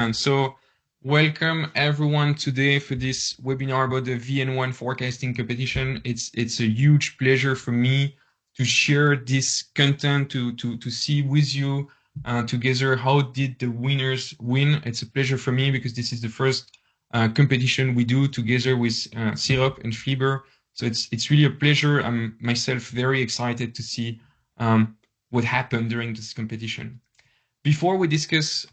And so welcome everyone today for this webinar about the VN1 Forecasting Competition. It's a huge pleasure for me to share this content, to see with you together how did the winners win. It's a pleasure for me because this is the first competition we do together with Syrup and Flieber. So it's really a pleasure. I'm myself very excited to see what happened during this competition. Before we discuss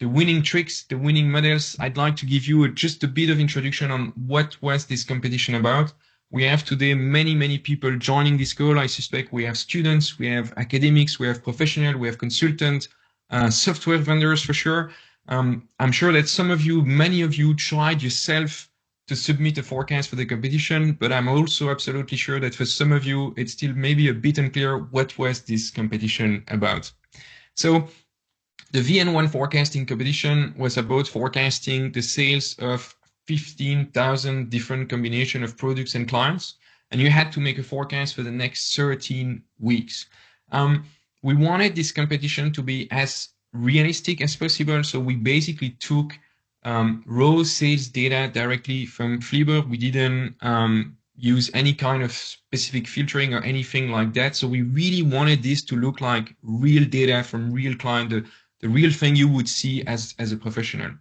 the winning tricks, the winning models, I'd like to give you just a bit of introduction on what was this competition about. We have today many people joining this call. I suspect we have students, we have academics, we have professionals, we have consultants, software vendors for sure. I'm sure that many of you tried yourself to submit a forecast for the competition, but I'm also absolutely sure that for some of you, it's still maybe a bit unclear what was this competition about. So the VN1 Forecasting Competition was about forecasting the sales of 15,000 different combination of products and clients, and you had to make a forecast for the next 13 weeks. We wanted this competition to be as realistic as possible, so we basically took raw sales data directly from Flieber. We didn't use any kind of specific filtering or anything like that. So we really wanted this to look like real data from real client, the real thing you would see as a professional.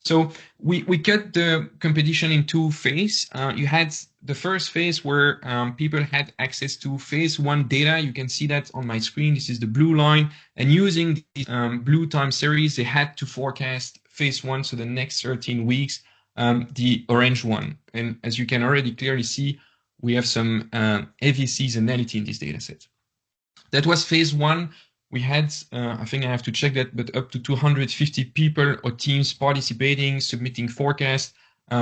So we cut the competition in two phases. You had the first phase where people had access to phase one data. You can see that on my screen. This is the blue line. And using the blue time series, they had to forecast phase one, so the next 13 weeks, the orange one. And as you can already clearly see, we have some heavy seasonality in this data set. That was phase one. We had, I think I have to check that, but up to 250 people or teams participating, submitting forecasts.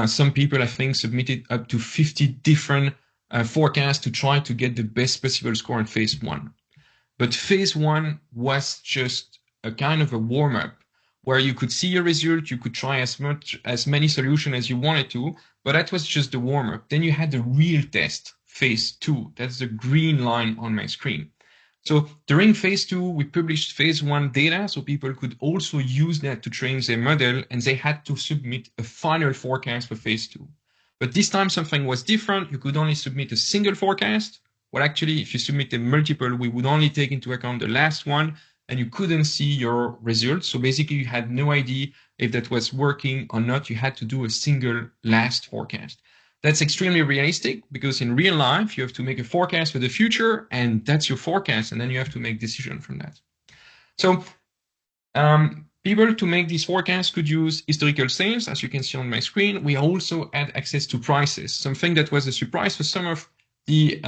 Some people, I think, submitted up to 50 different forecasts to try to get the best possible score in phase one. But phase one was just a kind of a warm-up where you could see your result, you could try as many solutions as you wanted to, but that was just the warm-up. Then you had the real test, phase two. That's the green line on my screen. So during phase two, we published phase one data, so people could also use that to train their model, and they had to submit a final forecast for phase two. But this time something was different. You could only submit a single forecast. Well, actually, if you submit a multiple, we would only take into account the last one, and you couldn't see your results. So basically, you had no idea if that was working or not. You had to do a single last forecast. That's extremely realistic because in real life, you have to make a forecast for the future, and that's your forecast, and then you have to make decision from that. So people to make these forecasts could use historical sales, as you can see on my screen. We also had access to prices. Something that was a surprise for some of the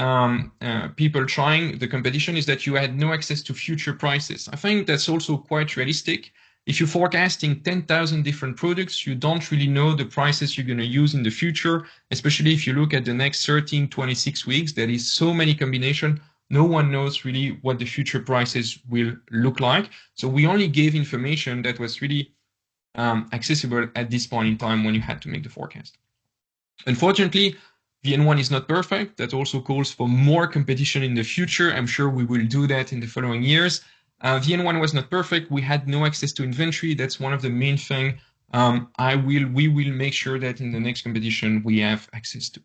people trying the competition is that you had no access to future prices. I think that's also quite realistic. If you're forecasting 10,000 different products, you don't really know the prices you're going to use in the future, especially if you look at the next 13, 26 weeks. There is so many combinations. No one knows really what the future prices will look like. So we only gave information that was really accessible at this point in time when you had to make the forecast. Unfortunately, VN1 is not perfect. That also calls for more competition in the future. I'm sure we will do that in the following years. VN1 was not perfect. We had no access to inventory. That's one of the main things we will make sure that in the next competition we have access to.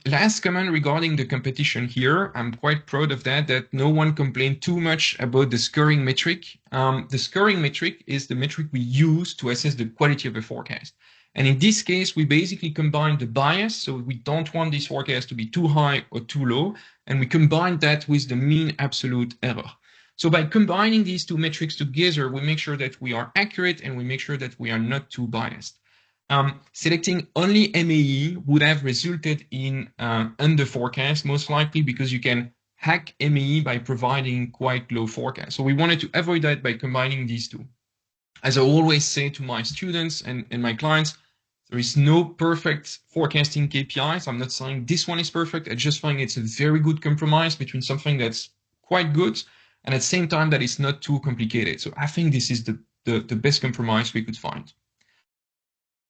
Last comment regarding the competition here. I'm quite proud of that no one complained too much about the scoring metric. The scoring metric is the metric we use to assess the quality of a forecast. And in this case, we basically combine the bias. So we don't want this forecast to be too high or too low. And we combine that with the mean absolute error. So by combining these two metrics together, we make sure that we are accurate and we make sure that we are not too biased. Selecting only MAE would have resulted in under forecast, most likely because you can hack MAE by providing quite low forecast. So we wanted to avoid that by combining these two. As I always say to my students and my clients, there is no perfect forecasting KPIs. I'm not saying this one is perfect. I just find it's a very good compromise between something that's quite good and at the same time that is not too complicated. So I think this is the best compromise we could find.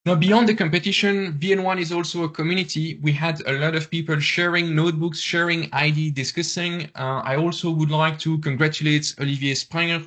Now, beyond the competition, VN1 is also a community. We had a lot of people sharing notebooks, sharing ID, discussing. I also would like to congratulate Olivier Springer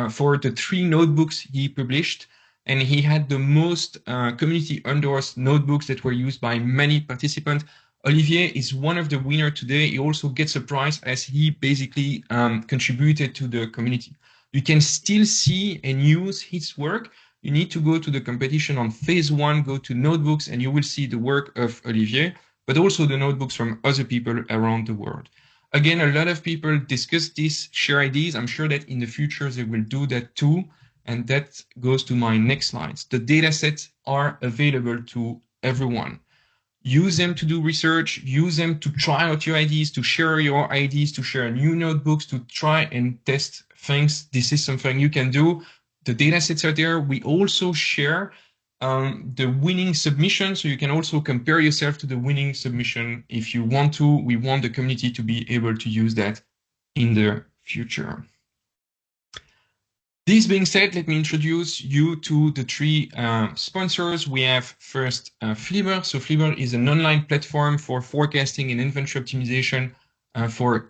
for the 3 notebooks he published. And he had the most community endorsed notebooks that were used by many participants. Olivier is one of the winners today. He also gets a prize as he basically contributed to the community. You can still see and use his work. You need to go to the competition on phase 1, go to notebooks, and you will see the work of Olivier, but also the notebooks from other people around the world. Again, a lot of people discuss this, share ideas. I'm sure that in the future they will do that too. And that goes to my next slides. The data sets are available to everyone. Use them to do research, use them to try out your ideas, to share your ideas, to share new notebooks, to try and test things. This is something you can do. The data sets are there. We also share the winning submission, so you can also compare yourself to the winning submission if you want to. We want the community to be able to use that in the future. This being said, let me introduce you to the 3 sponsors. We have first Flibber. So Flibber is an online platform for forecasting and inventory optimization for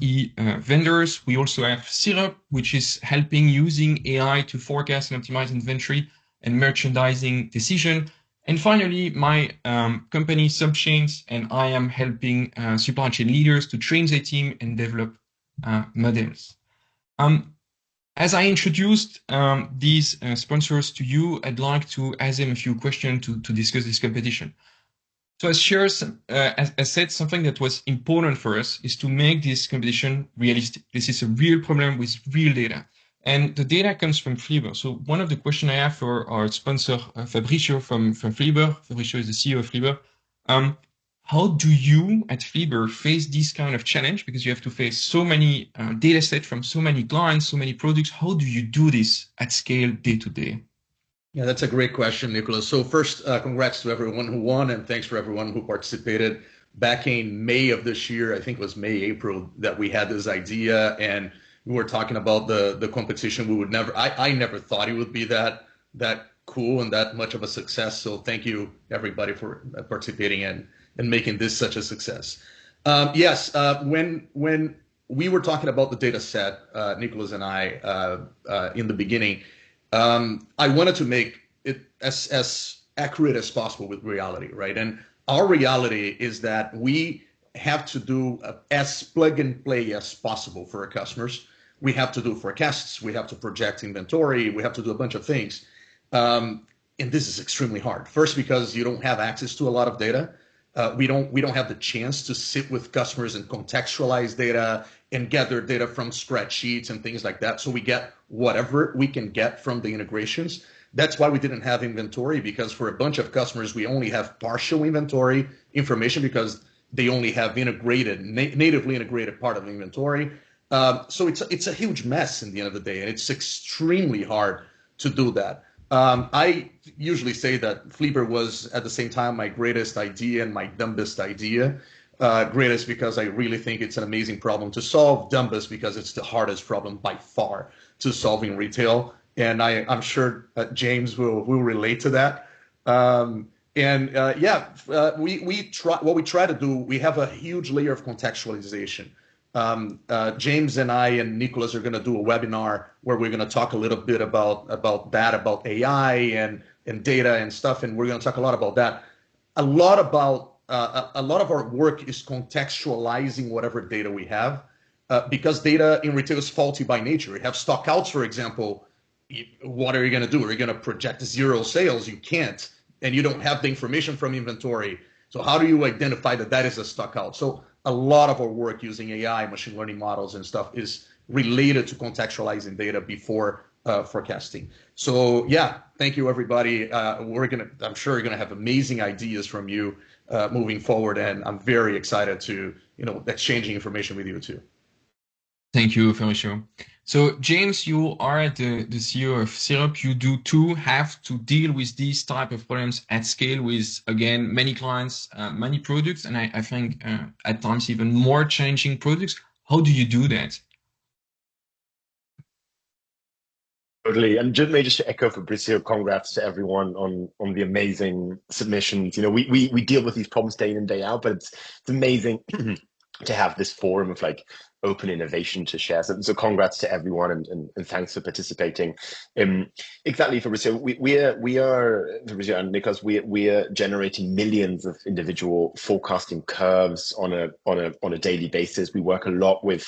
vendors. We also have Syrup, which is helping using AI to forecast and optimize inventory and merchandising decision. And finally, my company Subchains, and I am helping supply chain leaders to train their team and develop models. As I introduced these sponsors to you, I'd like to ask them a few questions to discuss this competition. So as said, something that was important for us is to make this competition realistic. This is a real problem with real data. And the data comes from Flibber. So one of the questions I have for our sponsor, Fabricio from Flibber, Fabricio is the CEO of Flibber. How do you at Flibber face this kind of challenge? Because you have to face so many data sets from so many clients, so many products. How do you do this at scale day to day? Yeah, that's a great question, Nicholas. So first, congrats to everyone who won, and thanks for everyone who participated. Back in May of this year, I think it was May, April, that we had this idea, and we were talking about the competition. I never thought it would be that cool and that much of a success. So thank you everybody for participating and making this such a success. Yes, when we were talking about the data set, Nicholas and I, in the beginning. I wanted to make it as accurate as possible with reality, right? And our reality is that we have to do as plug and play as possible for our customers. We have to do forecasts, we have to project inventory, we have to do a bunch of things. And this is extremely hard. First, because you don't have access to a lot of data. We don't have the chance to sit with customers and contextualize data and gather data from spreadsheets and things like that. So we get whatever we can get from the integrations. That's why we didn't have inventory, because for a bunch of customers, we only have partial inventory information because they only have natively integrated part of the inventory. So it's a huge mess in the end of the day, and it's extremely hard to do that. I usually say that Flibber was at the same time my greatest idea and my dumbest idea. Greatest because I really think it's an amazing problem to solve. Dumbest because it's the hardest problem by far to solve in retail. And I'm sure James will relate to that. What we try to do, we have a huge layer of contextualization. James and I and Nicholas are going to do a webinar where we're going to talk a little bit about AI and data and stuff, and we're going to talk a lot about that. A lot of our work is contextualizing whatever data we have, because data in retail is faulty by nature. You have stockouts, for example. What are you going to do? Are you going to project 0 sales? You can't, and you don't have the information from inventory. So how do you identify that is a stockout? So a lot of our work using AI, machine learning models and stuff is related to contextualizing data before forecasting. So yeah, thank you everybody. I'm sure you're gonna have amazing ideas from you moving forward, and I'm very excited to exchanging information with you too. Thank you, Fabricio. So James, you are the CEO of Syrup. You do too have to deal with these type of problems at scale with, again, many clients, many products, and I think at times even more challenging products. How do you do that? Totally. And just maybe just to echo Fabrizio, congrats to everyone on the amazing submissions. You know, we deal with these problems day in and day out, but it's amazing to have this forum of like open innovation to share. So congrats to everyone and thanks for participating. Exactly, Fabrizio. We are Fabrizio and Nicholas, we are generating millions of individual forecasting curves on a daily basis. We work a lot with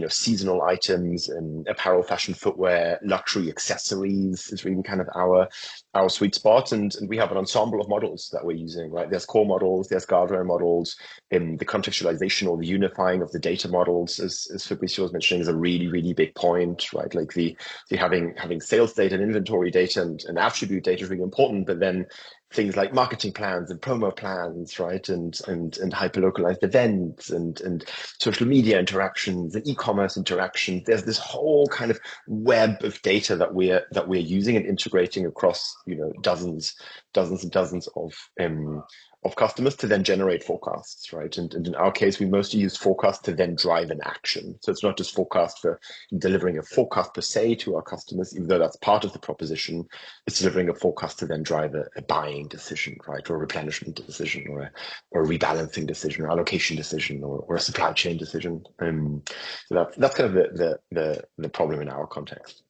seasonal items and apparel, fashion, footwear, luxury accessories is really kind of our sweet spot. And we have an ensemble of models that we're using, right? There's core models, there's guardrail models, the contextualization or the unifying of the data models, as Fabrizio was mentioning, is a really, really big point, right? Like the having sales data and inventory data and attribute data is really important, but then things like marketing plans and promo plans, right? And hyper localized events and social media interactions and e-commerce interactions. There's this whole kind of web of data that we're using and integrating across, dozens and dozens of customers to then generate forecasts, right? And in our case, we mostly use forecast to then drive an action. So it's not just forecast for delivering a forecast per se to our customers, even though that's part of the proposition. It's delivering a forecast to then drive a buying decision, right? Or a replenishment decision or a rebalancing decision or allocation decision or a supply chain decision. So that's kind of the problem in our context.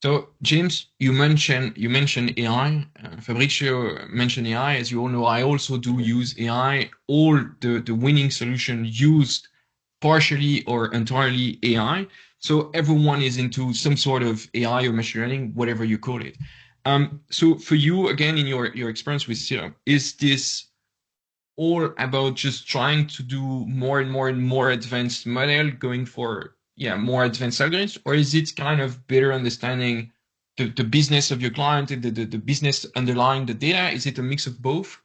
So, James, you mentioned AI. Fabrizio mentioned AI. As you all know, I also do use AI. All the winning solution used partially or entirely AI. So everyone is into some sort of AI or machine learning, whatever you call it. So for you, again, in your experience with Serum, is this all about just trying to do more and more and more advanced model, going for more advanced algorithms, or is it kind of better understanding the business of your client, the business underlying the data? Is it a mix of both?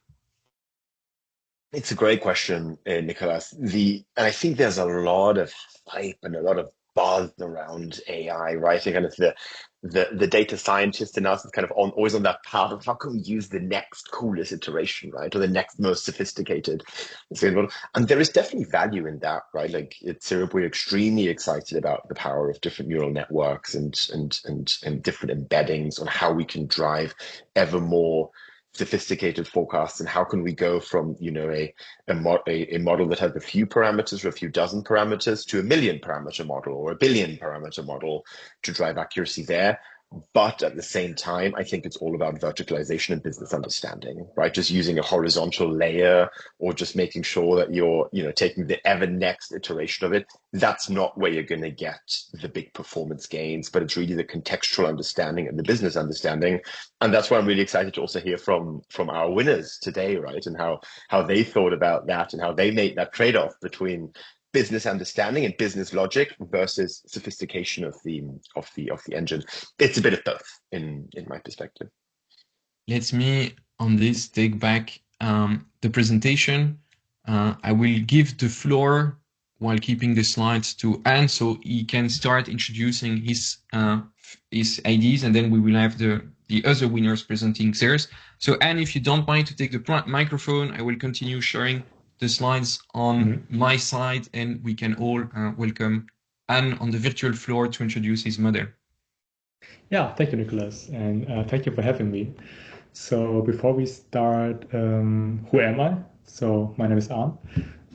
It's a great question, Nicholas. And I think there's a lot of hype and a lot of buzz around AI, right? And kind of the data scientist in us is kind of always on that path of how can we use the next coolest iteration, right? Or the next most sophisticated. And there is definitely value in that, right? Like at Syrup, we're extremely excited about the power of different neural networks and different embeddings on how we can drive ever more sophisticated forecasts and how can we go from a model that has a few parameters or a few dozen parameters to a million parameter model or a billion parameter model to drive accuracy there. But at the same time, I think it's all about verticalization and business understanding, right? Just using a horizontal layer or just making sure that you're, taking the ever next iteration of it. That's not where you're going to get the big performance gains, but it's really the contextual understanding and the business understanding. And that's why I'm really excited to also hear from our winners today, right? And how they thought about that and how they made that trade-off between business understanding and business logic versus sophistication of the engine. It's a bit of both in my perspective. Let me on this take back the presentation. I will give the floor while keeping the slides to Anne, so he can start introducing his ideas, and then we will have the other winners presenting theirs. So Anne, if you don't mind to take the microphone, I will continue sharing the slides on my side, and we can all welcome Anne on the virtual floor to introduce his model. Yeah, thank you, Nicholas, and thank you for having me. So before we start, who am I? So my name is Arne.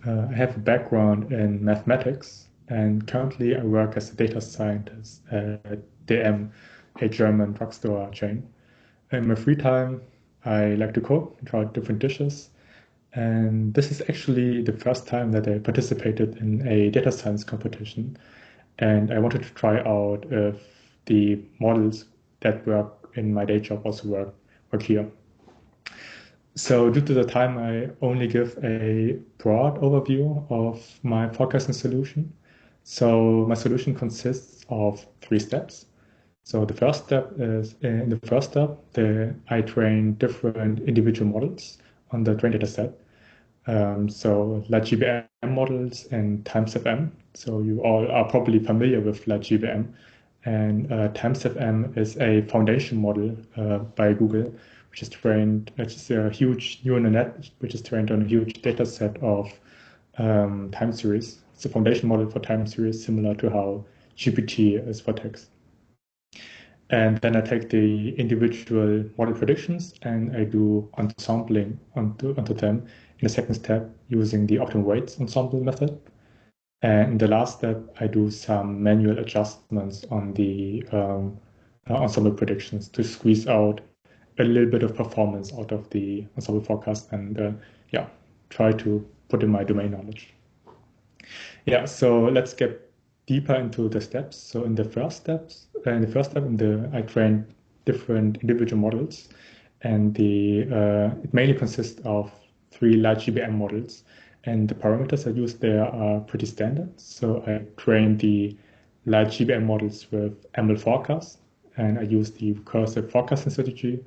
I have a background in mathematics, and currently I work as a data scientist at DM, a German drugstore chain. In my free time, I like to cook and try different dishes. And this is actually the first time that I participated in a data science competition. And I wanted to try out if the models that work in my day job also work here. So due to the time, I only give a broad overview of my forecasting solution. So my solution consists of 3 steps. So the first step is, in the first step, I train different individual models on the trained data set. So large GBM models and TimesFM. So you all are probably familiar with large GBM. And TimesFM is a foundation model by Google, which is a huge neural net, which is trained on a huge data set of time series. It's a foundation model for time series, similar to how GPT is for text. And then I take the individual model predictions and I do ensembling onto them in the second step using the optimal weights ensemble method. And in the last step, I do some manual adjustments on the ensemble predictions to squeeze out a little bit of performance out of the ensemble forecast and yeah, try to put in my domain knowledge. Yeah, so let's get deeper into the steps. So in the first step, I trained different individual models, and it mainly consists of 3 large GBM models. And the parameters I use there are pretty standard. So I trained the large GBM models with ML forecast, and I used the recursive forecasting strategy.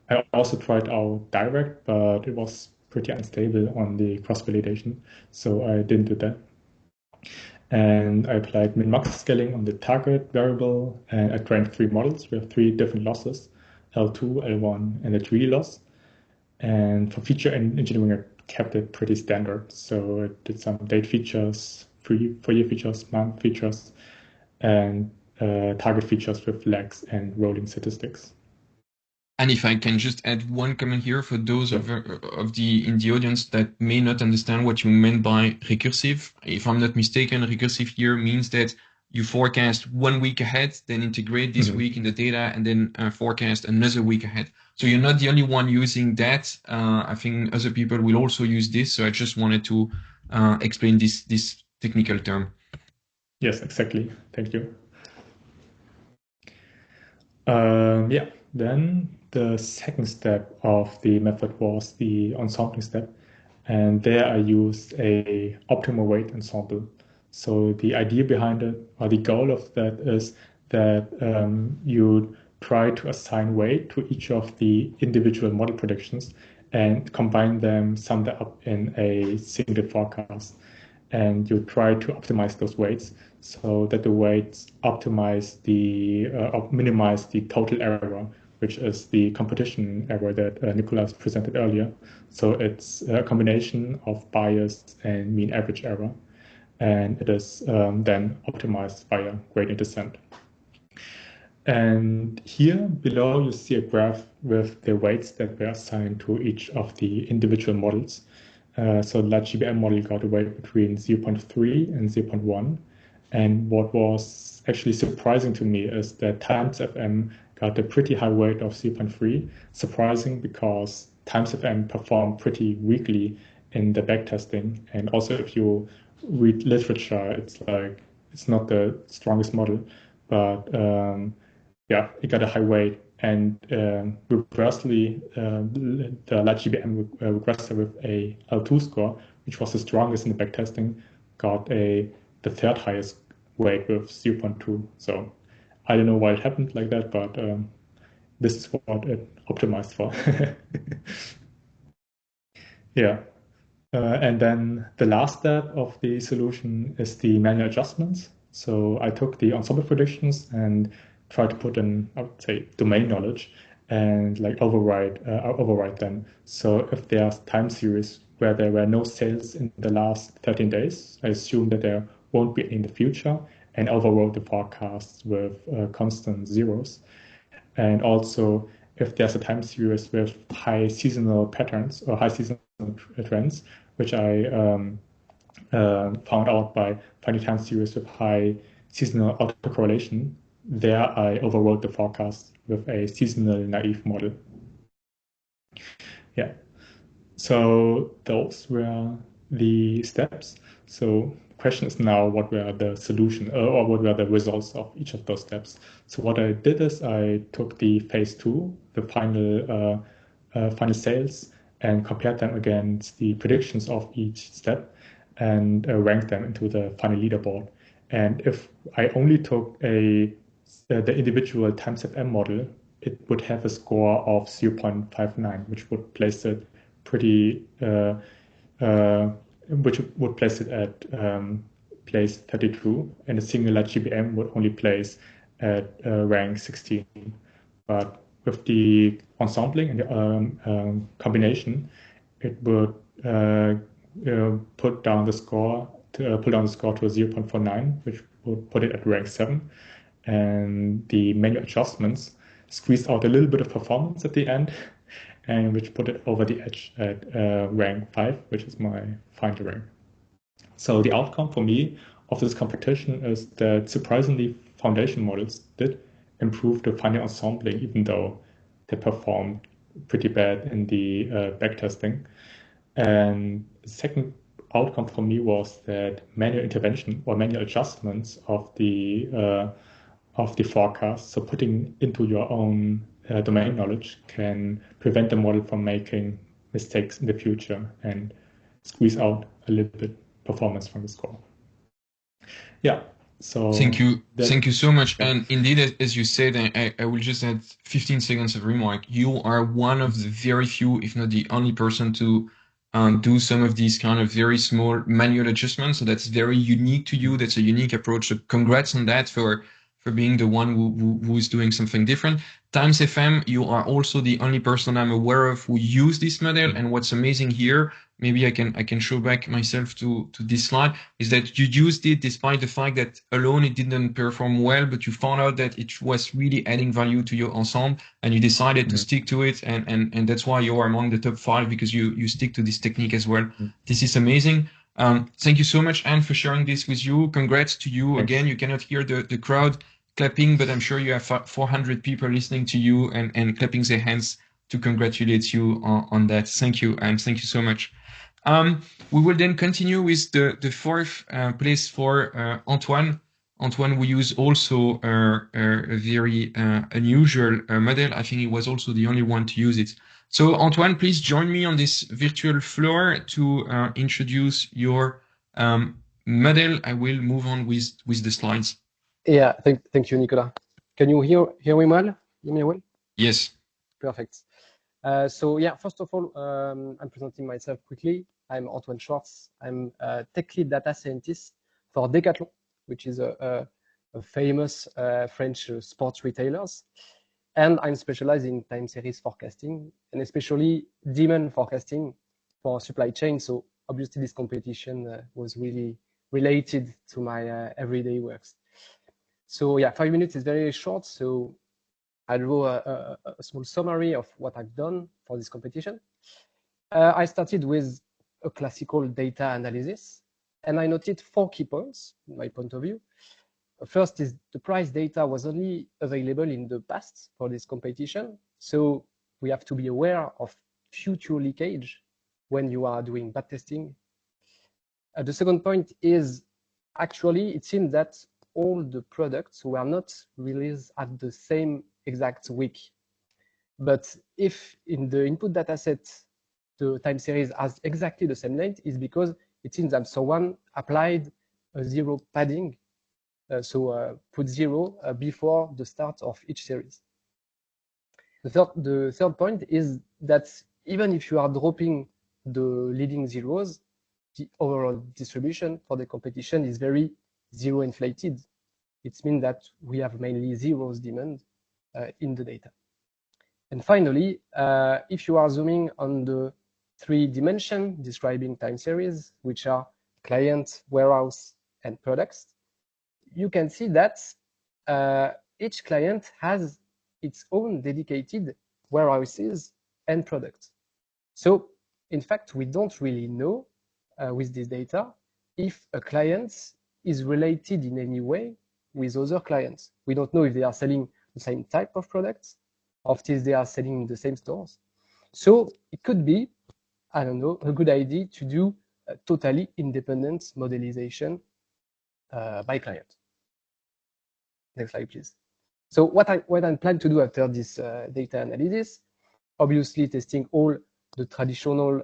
I also tried out direct, but it was pretty unstable on the cross-validation, so I didn't do that. And I applied min-max scaling on the target variable, and I trained 3 models with 3 different losses, L2, L1, and a 3D loss. And for feature engineering, I kept it pretty standard. So I did some date features, four-year features, month features, and target features with lags and rolling statistics. And if I can just add one comment here for those in the audience that may not understand what you meant by recursive. If I'm not mistaken, recursive here means that you forecast 1 week ahead, then integrate this week in the data, and then forecast another week ahead. So you're not the only one using that. I think other people will also use this. So I just wanted to explain this technical term. Yes, exactly. Thank you. Yeah, then the second step of the method was the ensembling step. And there I used a optimal weight ensemble. So the idea behind it, or the goal of that, is that you try to assign weight to each of the individual model predictions and combine them, sum them up in a single forecast. And you try to optimize those weights so that the weights minimize the total error, which is the competition error that Nicolas presented earlier. So it's a combination of bias and mean average error, and it is then optimized via gradient descent. And here below, you see a graph with the weights that were assigned to each of the individual models. So the large GBM model got a weight between 0.3 and 0.1. And what was actually surprising to me is that times FM got a pretty high weight of 0.3. Surprising because times FM performed pretty weakly in the backtesting. And also if you read literature, it's not the strongest model, but yeah, it got a high weight. And reversely, the large GBM regressor with a L2 score, which was the strongest in the backtesting, got the third highest weight with 0.2. So I don't know why it happened like that, but this is what it optimized for. Yeah. And then the last step of the solution is the manual adjustments. So I took the ensemble predictions and tried to put in, I would say, domain knowledge and like override them. So if there's time series where there were no sales in the last 13 days, I assume that there won't be in the future, and overrode the forecasts with constant zeros. And also, if there's a time series with high seasonal patterns or high seasonal trends, which I found out by finding time series with high seasonal autocorrelation, there I overrode the forecast with a seasonal naive model. Yeah, so those were the steps. So the question is now, what were the solution or what were the results of each of those steps? So what I did is I took the phase 2, the final sales, and compared them against the predictions of each step and ranked them into the final leaderboard. And if I only took the individual times FM model, it would have a score of 0.59, which would place it which would place it at place 32, and a singular GBM would only place at rank 16. But with the ensembling and the combination, it would pull down the score to 0.49, which would put it at rank 7. And the manual adjustments squeezed out a little bit of performance at the end, and which put it over the edge at rank 5, which is my final rank. So the outcome for me of this competition is that surprisingly foundation models did improve the final ensembling, even though they performed pretty bad in the backtesting. And the second outcome for me was that manual intervention or manual adjustments of the forecast, so putting into your own domain knowledge, can prevent the model from making mistakes in the future and squeeze out a little bit performance from the score. Yeah. So thank you so much. Yeah. And indeed, as you said, I will just add 15 seconds of remark. You are one of the very few, if not the only person to do some of these kind of very small manual adjustments. So that's very unique to you. That's a unique approach. So congrats on that for being the one who is doing something different. Times FM, you are also the only person I'm aware of who use this model. And what's amazing here, maybe I can show back myself to this slide, is that you used it despite the fact that alone it didn't perform well, but you found out that it was really adding value to your ensemble, and you decided to stick to it, and that's why you are among the top 5, because you stick to this technique as well. This is amazing. Thank you so much, Anne, for sharing this with you. Congrats to you. Thanks. Again, you cannot hear the crowd clapping, but I'm sure you have 400 people listening to you and clapping their hands to congratulate you on that. Thank you, and thank you so much. We will then continue with the fourth place for Antoine. Antoine, we use also a very unusual model. I think he was also the only one to use it. So Antoine, please join me on this virtual floor to introduce your model. I will move on with the slides. Yeah, thank you, Nicolas. Can you hear me well? Hear me well? Yes. Perfect. So yeah, first of all, I'm presenting myself quickly. I'm Antoine Schwartz. I'm a tech lead data scientist for Decathlon, which is a famous French sports retailers. And I'm specialized in time series forecasting, and especially demand forecasting for supply chain. So obviously this competition was really related to my everyday works. So yeah, 5 minutes is very short. So I draw a small summary of what I've done for this competition. I started with a classical data analysis, and I noted 4 key points in my point of view. First is the price data was only available in the past for this competition. So we have to be aware of future leakage when you are doing bad testing. The second point is actually it seems that all the products were not released at the same exact week. But if in the input data set, the time series has exactly the same length, is because it seems that someone applied a 0 padding. Put 0 before the start of each series. The third point is that even if you are dropping the leading zeros, the overall distribution for the competition is very 0 inflated. It means that we have mainly zeros demand in the data. And finally, if you are zooming on the 3 dimensions describing time series, which are client, warehouse, and products, you can see that each client has its own dedicated warehouses and products. So in fact, we don't really know with this data if a client is related in any way with other clients. We don't know if they are selling the same type of products, or if they are selling in the same stores. So it could be, I don't know, a good idea to do a totally independent modelization by client. Next slide, please. So what I plan to do after this data analysis, obviously testing all the traditional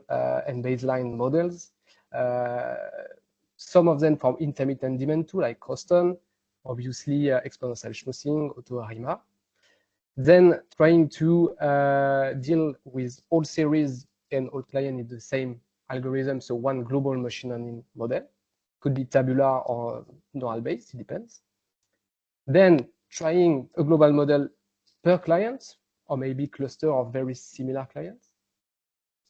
and baseline models, some of them from intermittent demand too, like Croston, obviously exponential smoothing, AutoArima. Then trying to deal with all series and all client in the same algorithm, so one global machine learning model. Could be tabular or neural based, it depends. Then trying a global model per client, or maybe cluster of very similar clients.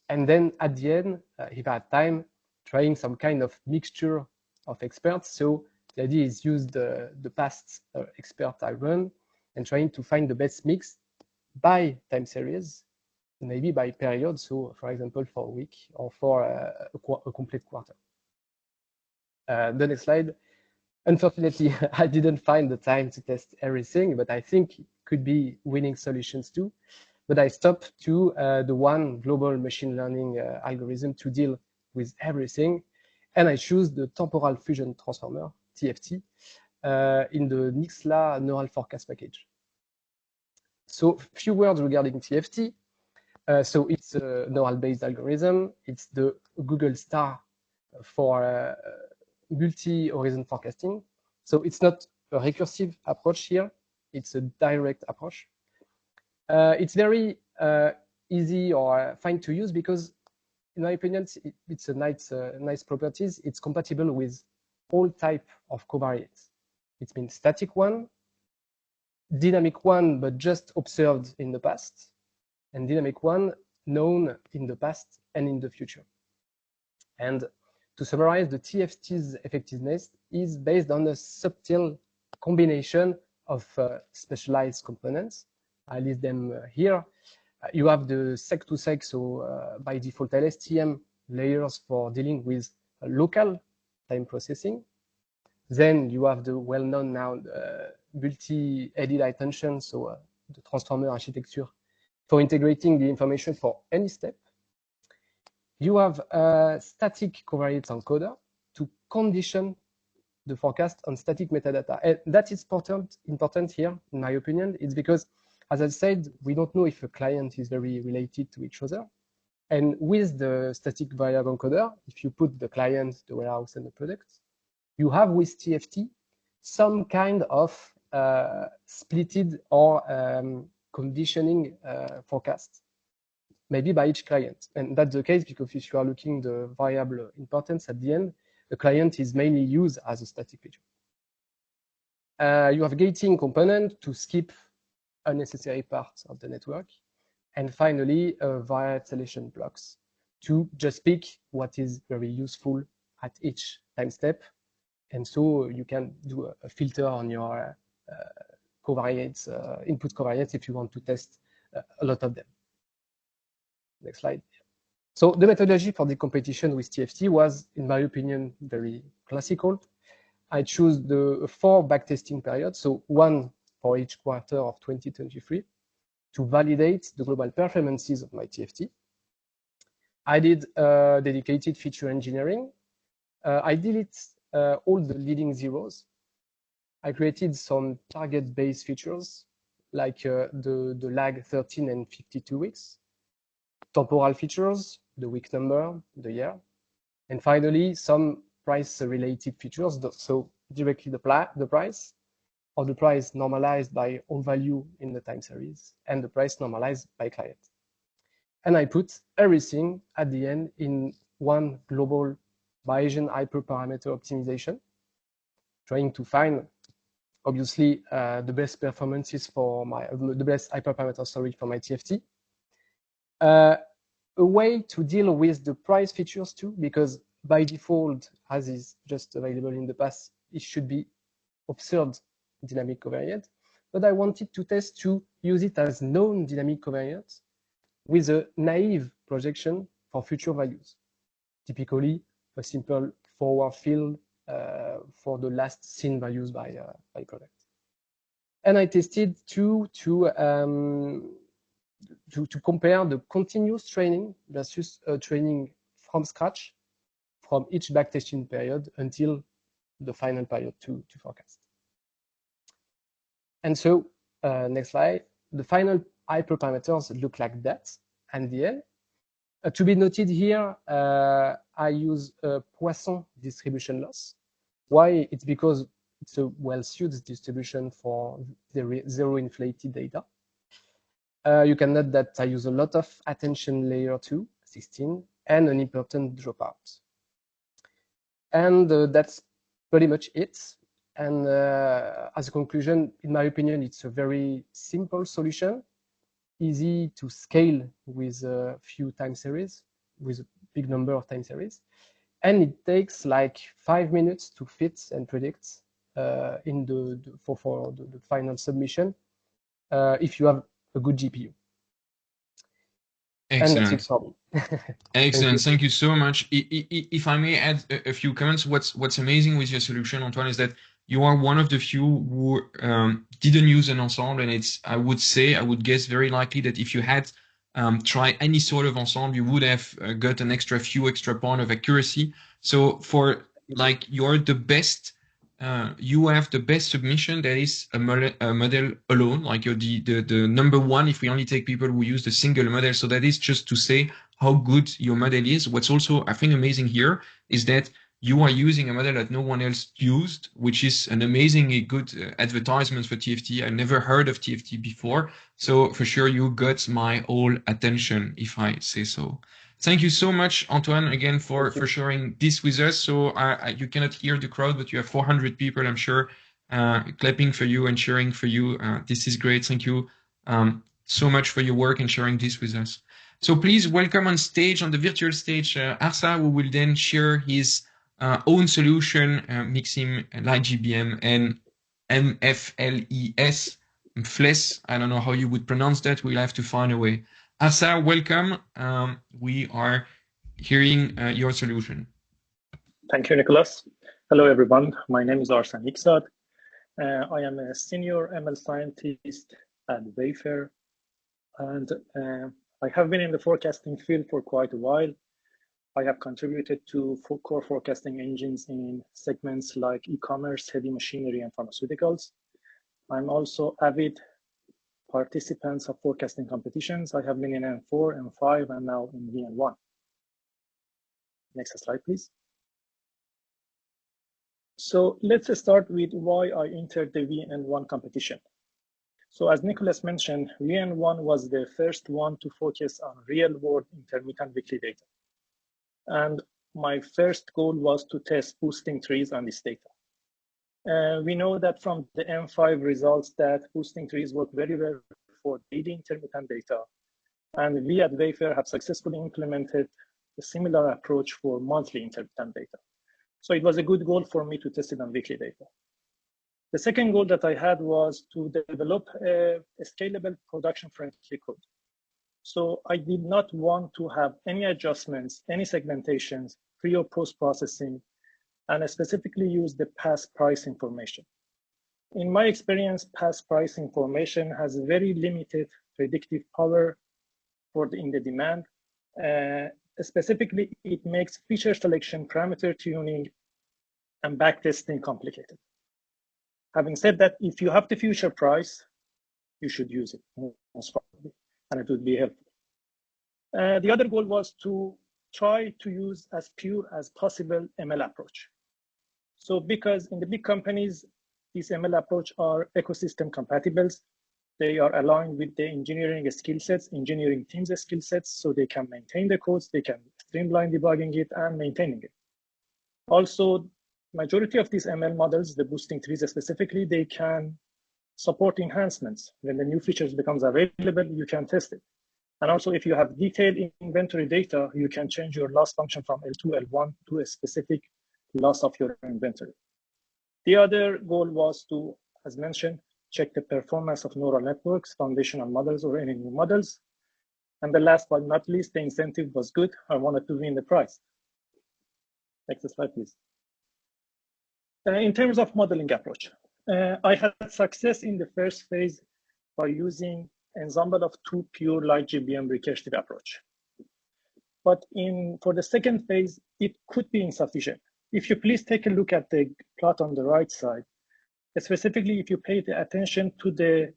And then at the end, if I had time, trying some kind of mixture of experts. So the idea is use the past expert I run and trying to find the best mix by time series, maybe by period. So, for example, for a week or for a complete quarter. The next slide. Unfortunately, I didn't find the time to test everything, but I think it could be winning solutions too. But I stopped to the one global machine learning algorithm to deal with everything. And I choose the temporal fusion transformer, TFT, in the Nixla neural forecast package. So few words regarding TFT. So it's a neural-based algorithm. It's the Google star for multi-horizon forecasting. So it's not a recursive approach here. It's a direct approach. It's very easy or fine to use because, in my opinion, it's a nice properties. It's compatible with all type of covariates. It means static one, dynamic one, but just observed in the past, and dynamic one known in the past and in the future. And to summarize, the TFT's effectiveness is based on a subtle combination of specialized components. I list them here. You have the sec-to-sec, so by default LSTM layers for dealing with local time processing. Then you have the well-known now multi-edit attention, so the transformer architecture for integrating the information for any step. You have a static covariates encoder to condition the forecast on static metadata. And that is important here, in my opinion. It's because, as I said, we don't know if a client is very related to each other. And with the static variable encoder, if you put the client, the warehouse, and the product, you have with TFT some kind of splitted or conditioning forecast, maybe by each client. And that's the case because if you are looking the variable importance at the end, the client is mainly used as a static feature. You have gating component to skip unnecessary parts of the network. And finally, variable selection blocks to just pick what is very useful at each time step. And so you can do a filter on your covariates, input covariates if you want to test a lot of them. Next slide. So the methodology for the competition with TFT was, in my opinion, very classical. I choose the 4 backtesting periods, so 1 for each quarter of 2023, to validate the global performances of my TFT. I did dedicated feature engineering. I delete all the leading zeros. I created some target-based features like the lag 13 and 52 weeks, temporal features, the week number, the year, and finally some price-related features, so directly the price, or the price normalized by all value in the time series, and the price normalized by client. And I put everything at the end in one global Bayesian hyperparameter optimization, trying to find obviously the best performances for the best hyperparameter, for my TFT. A way to deal with the price features too, because by default, as is just available in the past, it should be observed dynamic covariate. But I wanted to test to use it as known dynamic covariate with a naive projection for future values. Typically, a simple forward field for the last seen values by product. And I tested to compare the continuous training versus training from scratch from each backtesting period until the final period to forecast. And so, next slide, the final hyperparameters look like that. And the end, to be noted here, I use a Poisson distribution loss. Why? It's because it's a well-suited distribution for the zero inflated data. You can note that I use a lot of attention layer 2, 16, and an important dropout. And that's pretty much it. And as a conclusion, in my opinion, it's a very simple solution, easy to scale with a few time series, with a big number of time series. And it takes like 5 minutes to fit and predict for the final submission. If you have a good GPU. Excellent. And that's it for me. Excellent. Thank you so much. If I may add a few comments, what's amazing with your solution, Antoine, is that you are one of the few who didn't use an ensemble, and it's, I would guess very likely that if you had tried any sort of ensemble, you would have got an few extra point of accuracy. So for like, you're the best. You have the best submission that is a model alone, like you're the number one if we only take people who use the single model. So that is just to say how good your model is. What's also, I think, amazing here is that you are using a model that no one else used, which is an amazingly good advertisement for TFT. I never heard of TFT before. So for sure, you got my whole attention, if I say so. Thank you so much, Antoine, again, for sharing this with us. So you cannot hear the crowd, but you have 400 people, I'm sure, clapping for you and cheering for you. This is great. Thank you so much for your work and sharing this with us. So please welcome on stage, on the virtual stage, Arsa, who will then share his own solution, mixing LightGBM and MFLES, FLES. I don't know how you would pronounce that. We'll have to find a way. Arsa, welcome. We are hearing your solution. Thank you, Nicholas. Hello, everyone. My name is Arsan Iksad. I am a senior ML scientist at Wayfair, and I have been in the forecasting field for quite a while. I have contributed to core forecasting engines in segments like e-commerce, heavy machinery, and pharmaceuticals. I'm also avid participants of forecasting competitions. I have been in M4, M5, and now in VN1. Next slide, please. So let's start with why I entered the VN1 competition. So as Nicholas mentioned, VN1 was the first one to focus on real-world intermittent weekly data. And my first goal was to test boosting trees on this data. We know that from the M5 results that boosting trees work very well for daily intermittent data. And we at Wayfair have successfully implemented a similar approach for monthly intermittent data. So it was a good goal for me to test it on weekly data. The second goal that I had was to develop a scalable production-friendly code. So I did not want to have any adjustments, any segmentations, pre or post-processing, and I specifically use the past price information. In my experience, past price information has very limited predictive power in the demand. Specifically, it makes feature selection, parameter tuning, and backtesting complicated. Having said that, if you have the future price, you should use it most probably, and it would be helpful. The other goal was to try to use as pure as possible ML approach. So because in the big companies, these ML approach are ecosystem compatible. They are aligned with the engineering skill sets, engineering teams skill sets, so they can maintain the codes, they can streamline debugging it and maintaining it. Also, majority of these ML models, the boosting trees specifically, they can support enhancements. When the new features becomes available, you can test it. And also, if you have detailed inventory data, you can change your loss function from L2, L1 to a specific loss of your inventory. The other goal was to, as mentioned, check the performance of neural networks, foundational models, or any new models. And the last but not least, the incentive was good. I wanted to win the prize. Next slide, please. In terms of modeling approach, I had success in the first phase by using ensemble of two pure LightGBM recursive approach. But for the second phase, it could be insufficient. If you please take a look at the plot on the right side, specifically if you pay the attention to the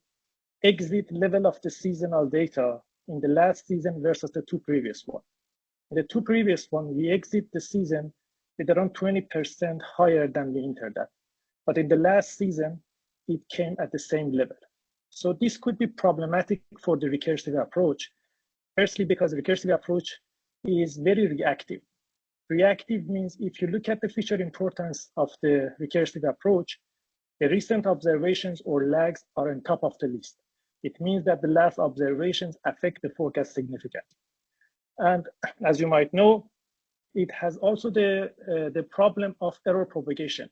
exit level of the seasonal data in the last season versus the two previous one. In the two previous one, we exit the season with around 20% higher than we entered that. But in the last season, it came at the same level. So this could be problematic for the recursive approach. Firstly, because the recursive approach is very reactive. Reactive means if you look at the feature importance of the recursive approach, the recent observations or lags are on top of the list. It means that the last observations affect the forecast significantly. And as you might know, it has also the problem of error propagation.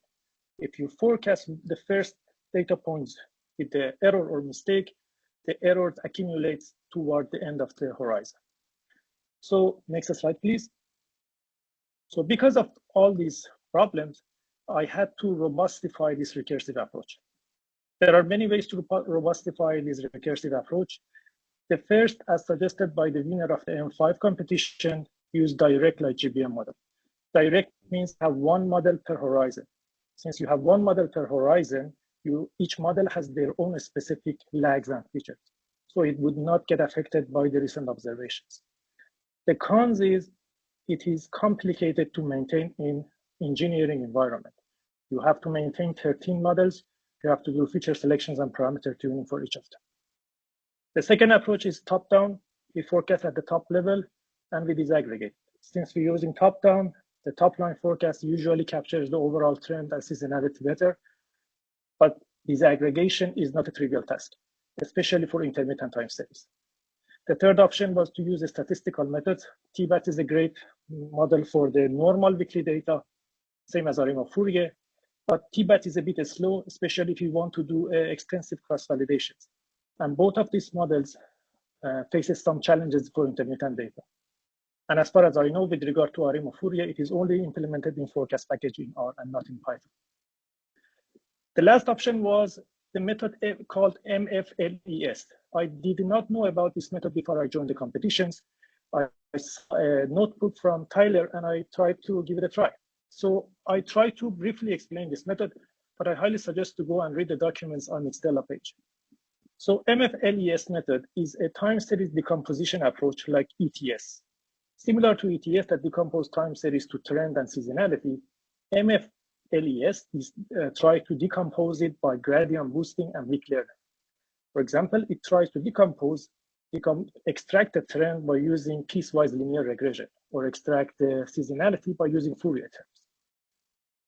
If you forecast the first data points with the error or mistake, the errors accumulate toward the end of the horizon. So next slide, please. So because of all these problems, I had to robustify this recursive approach. There are many ways to robustify this recursive approach. The first, as suggested by the winner of the M5 competition, use direct light GBM model. Direct means have one model per horizon. Since you have one model per horizon, each model has their own specific lags and features. So it would not get affected by the recent observations. The cons is it is complicated to maintain in engineering environment. You have to maintain 13 models. You have to do feature selections and parameter tuning for each of them. The second approach is top-down. We forecast at the top level and we disaggregate. Since we're using top-down, the top-line forecast usually captures the overall trend and seasonality better, but disaggregation is not a trivial task, especially for intermittent time series. The third option was to use a statistical method. TBAT is a great model for the normal weekly data, same as Arimo Fourier, but TBAT is a bit slow, especially if you want to do extensive cross-validations. And both of these models faces some challenges for intermittent data. And as far as I know, with regard to Arimo Fourier, it is only implemented in forecast package in R and not in Python. The last option was the method called MFLES. I did not know about this method before I joined the competitions. I saw a notebook from Tyler and I tried to give it a try. So I tried to briefly explain this method, but I highly suggest to go and read the documents on its Stella page. So MFLES method is a time series decomposition approach like ETS. Similar to ETS that decompose time series to trend and seasonality, MFLES is try to decompose it by gradient boosting and weak learning. For example, it tries to extract the trend by using piecewise linear regression, or extract the seasonality by using Fourier terms.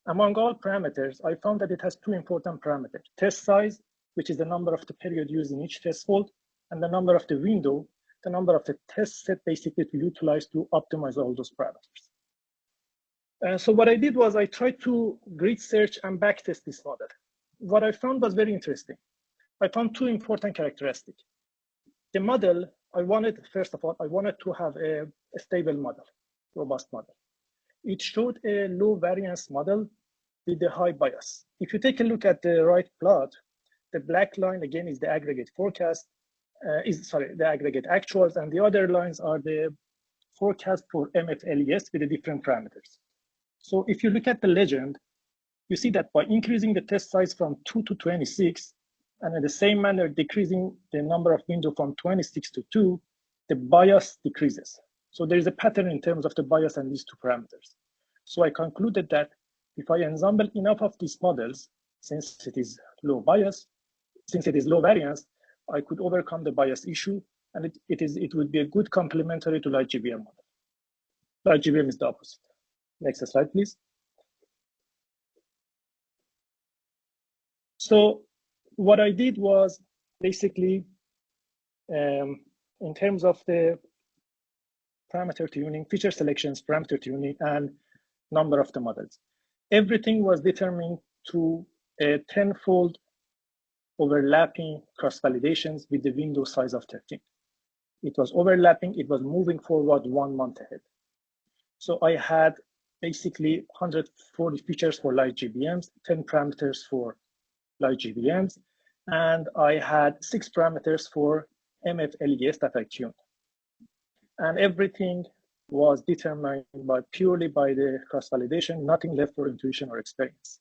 Among all parameters, I found that it has two important parameters: test size, which is the number of the period used in each test fold, and the number of the window, the number of the test set basically to utilize to optimize all those parameters. So what I did was I tried to grid search and backtest this model. What I found was very interesting. I found two important characteristics. The model, first of all, I wanted to have a stable model, robust model. It showed a low variance model with a high bias. If you take a look at the right plot, the black line again is the aggregate forecast, the aggregate actuals, and the other lines are the forecast for MFLES with the different parameters. So if you look at the legend, you see that by increasing the test size from 2 to 26, and in the same manner decreasing the number of windows from 26 to 2, the bias decreases. So there is a pattern in terms of the bias and these two parameters. So I concluded that if I ensemble enough of these models, since it is low bias, since it is low variance, I could overcome the bias issue, and it would be a good complementary to light GBM model. Light GBM is the opposite. Next slide, please. So what I did was basically, in terms of the parameter tuning, feature selections, parameter tuning, and number of the models, everything was determined to a 10-fold overlapping cross-validations with the window size of 13. It was overlapping, it was moving forward 1 month ahead. So I had basically 140 features for light GBMs, 10 parameters for light GBMs, and I had 6 parameters for MFLES that I tuned. And everything was determined purely by the cross-validation, nothing left for intuition or experience.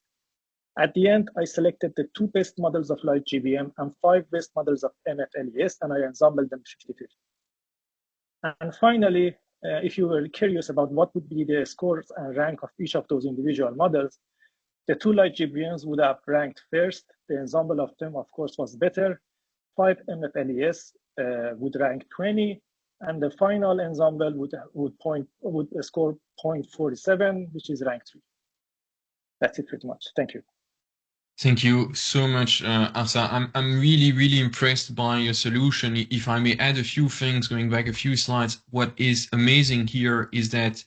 At the end, I selected the 2 best models of light GBM and 5 best models of MFLES, and I ensembled them 50-50. And finally, if you were curious about what would be the scores and rank of each of those individual models, the 2 light GBMs would have ranked first. The ensemble of them, of course, was better. 5 MFLES would rank 20, and the final ensemble would score 0.47, which is rank 3. That's it pretty much. Thank you. Thank you so much, Asa. I'm really, really impressed by your solution. If I may add a few things, going back a few slides, what is amazing here is that,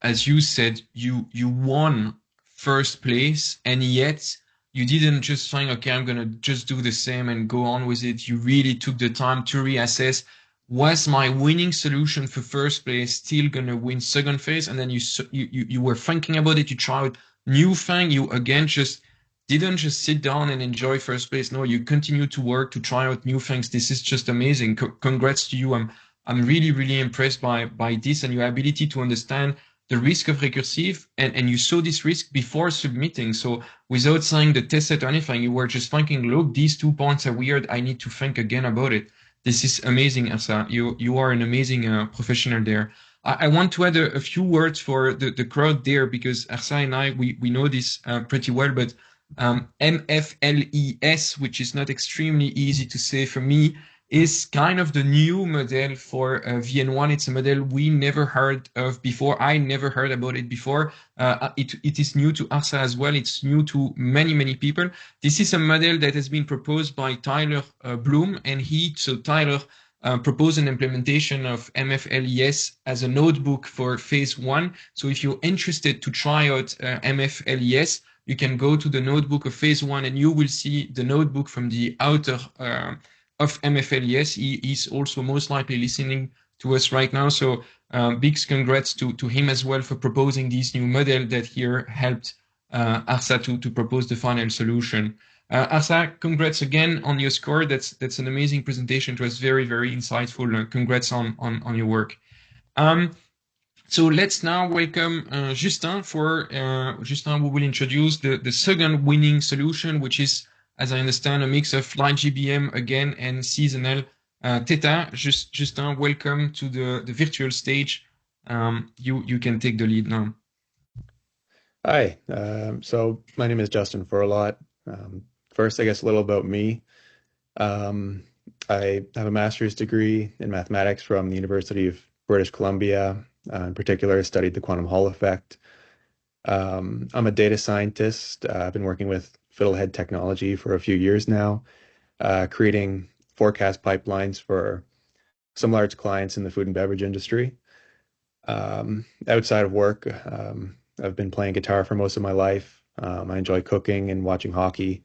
as you said, you won first place, and yet You didn't just think, okay, I'm gonna just do the same and go on with it. You really took the time to reassess, was my winning solution for first place still gonna win second phase? And then you were thinking about it. You tried new thing. You again just didn't just sit down and enjoy first place. No, you continue to work to try out new things. This is just amazing. Congrats to you. I'm really, really impressed by this and your ability to understand the risk of recursive, and you saw this risk before submitting. So without saying the test set or anything, you were just thinking, look, these 2 points are weird. I need to think again about it. This is amazing, Ersa. You are an amazing professional there. I want to add a few words for the crowd there, because Ersa and I, we know this pretty well, but MFLES, which is not extremely easy to say for me, is kind of the new model for VN1. It's a model we never heard of before. I never heard about it before. It is new to Arsa as well. It's new to many, many people. This is a model that has been proposed by Tyler Bloom, and Tyler proposed an implementation of MFLES as a notebook for phase 1. So if you're interested to try out MFLES, you can go to the notebook of phase 1 and you will see the notebook from the author of MFLES. He is also most likely listening to us right now. So big congrats to him as well for proposing this new model that here helped Arsa to propose the final solution. Arsa, congrats again on your score. That's an amazing presentation. It was very, very insightful. Congrats on your work. So let's now welcome Justin Justin, who will introduce the second winning solution, which is, as I understand, a mix of light GBM again and seasonal theta. Justin, welcome to the virtual stage. You can take the lead now. Hi, so my name is Justin Furlot. First, I guess a little about me. I have a master's degree in mathematics from the University of British Columbia. In particular, I studied the quantum Hall effect. I'm a data scientist. I've been working with Fiddlehead technology for a few years now, creating forecast pipelines for some large clients in the food and beverage industry. Outside of work, I've been playing guitar for most of my life. I enjoy cooking and watching hockey.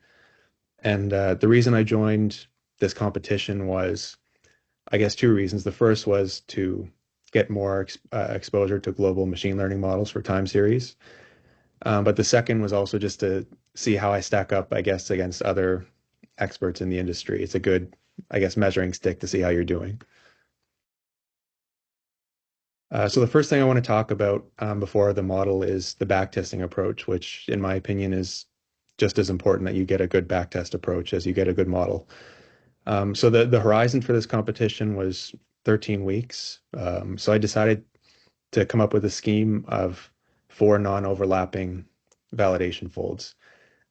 And the reason I joined this competition was, I guess, two reasons. The first was to get more exposure to global machine learning models for time series. But the second was also just to see how I stack up, I guess, against other experts in the industry. It's a good, I guess, measuring stick to see how you're doing. So the first thing I want to talk about before the model is the backtesting approach, which in my opinion is just as important that you get a good backtest approach as you get a good model. So the horizon for this competition was 13 weeks. So I decided to come up with a scheme of 4 non-overlapping validation folds.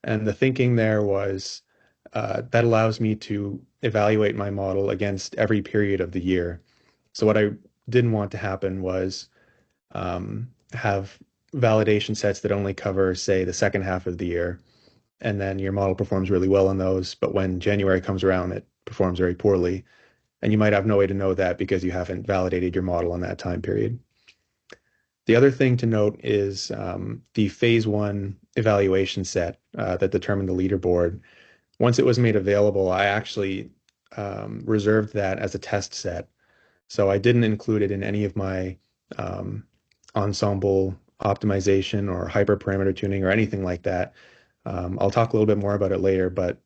And the thinking there was that allows me to evaluate my model against every period of the year. So what I didn't want to happen was have validation sets that only cover, say, the second half of the year, and then your model performs really well on those, but when January comes around, it performs very poorly. And you might have no way to know that because you haven't validated your model on that time period. The other thing to note is the phase 1 evaluation set that determined the leaderboard. Once it was made available, I actually reserved that as a test set. So I didn't include it in any of my ensemble optimization or hyperparameter tuning or anything like that. I'll talk a little bit more about it later, but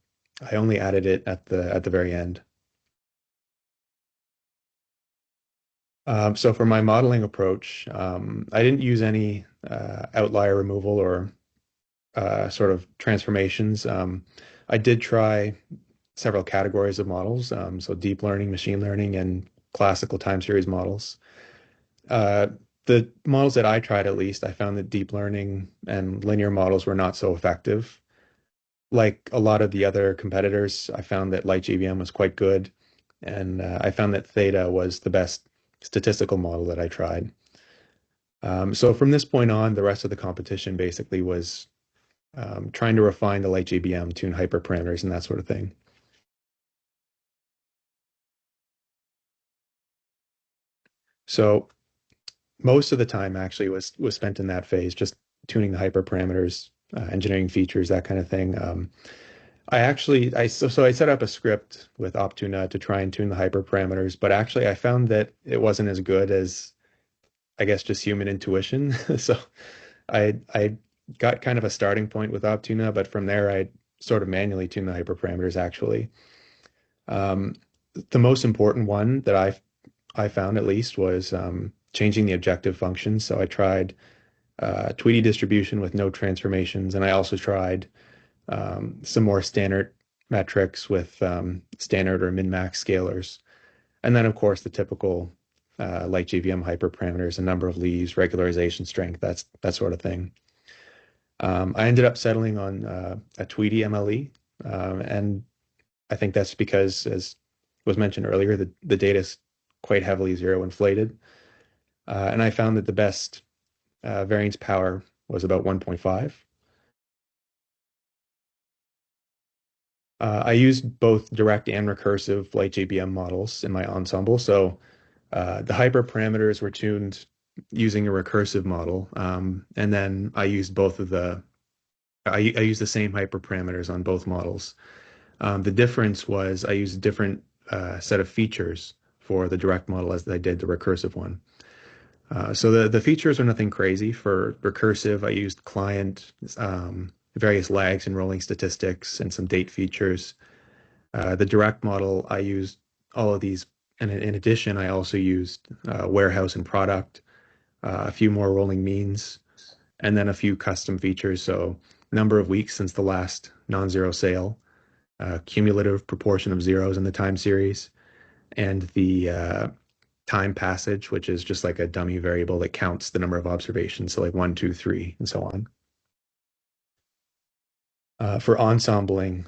I only added it at the very end. So for my modeling approach, I didn't use any outlier removal or sort of transformations. I did try several categories of models, so deep learning, machine learning, and classical time series models. The models that I tried, at least, I found that deep learning and linear models were not so effective. Like a lot of the other competitors, I found that light GBM was quite good, and I found that theta was the best statistical model that I tried. So from this point on, the rest of the competition basically was trying to refine the light GBM, tune hyperparameters, and that sort of thing. So most of the time actually was spent in that phase, just tuning the hyperparameters engineering features, that kind of thing. I set up a script with Optuna to try and tune the hyperparameters, but actually I found that it wasn't as good as, I guess, just human intuition. So I got kind of a starting point with Optuna, but from there I sort of manually tune the hyperparameters actually. The most important one that I found at least was changing the objective function. So I tried Tweety distribution with no transformations, and I also tried some more standard metrics with standard or min-max scalars. And then, of course, the typical like GVM hyperparameters, a number of leaves, regularization strength, that sort of thing. I ended up settling on a Tweety MLE, and I think that's because, as was mentioned earlier, the data is quite heavily zero inflated. And I found that the best variance power was about 1.5. I used both direct and recursive light GBM models in my ensemble. So the hyperparameters were tuned using a recursive model. And then I used I used the same hyperparameters on both models. The difference was I used a different set of features for the direct model as I did the recursive one. So the features are nothing crazy. For recursive, I used client, various lags and rolling statistics, and some date features. The direct model, I used all of these. And in addition, I also used warehouse and product, a few more rolling means, and then a few custom features. So number of weeks since the last non-zero sale, cumulative proportion of zeros in the time series, and the time passage, which is just like a dummy variable that counts the number of observations. So like 1, 2, 3, and so on. For ensembling,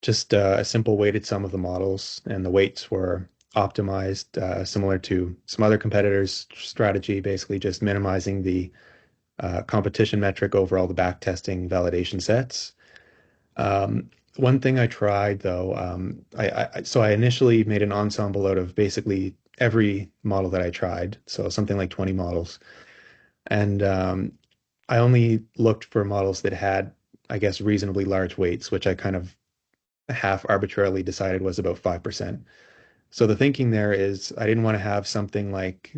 just a simple weighted sum of the models, and the weights were optimized, similar to some other competitors' strategy, basically just minimizing the competition metric over all the backtesting validation sets. One thing I tried though, I initially made an ensemble out of basically every model that I tried, so something like 20 models, and I only looked for models that had, I guess, reasonably large weights, which I kind of half arbitrarily decided was about 5%. So the thinking there is I didn't want to have something like,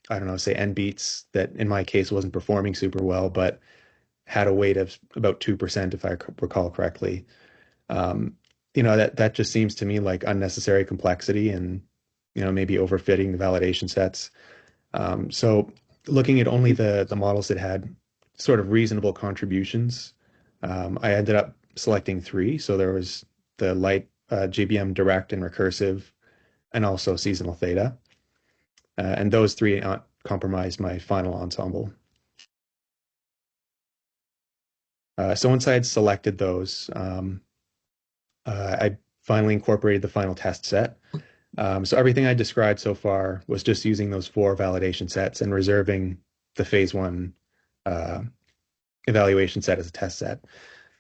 I don't know, say N beats that in my case wasn't performing super well, but had a weight of about 2%, if I recall correctly. That just seems to me like unnecessary complexity and, maybe overfitting the validation sets. So looking at only the models that had sort of reasonable contributions, I ended up selecting 3. So there was the light GBM direct and recursive, and also seasonal theta. And those 3 compromised my final ensemble. So once I had selected those, I finally incorporated the final test set. So everything I described so far was just using those 4 validation sets and reserving the phase 1 evaluation set as a test set.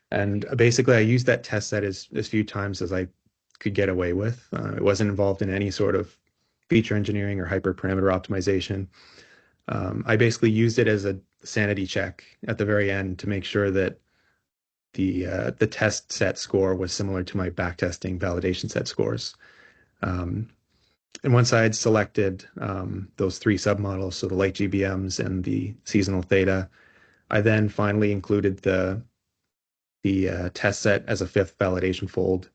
And basically, I used that test set as few times as I could get away with. It wasn't involved in any sort of feature engineering or hyperparameter optimization. I basically used it as a sanity check at the very end to make sure that the test set score was similar to my backtesting validation set scores. And once I had selected those 3 submodels, so the light GBMs and the seasonal theta, I then finally included the test set as a 5th validation fold,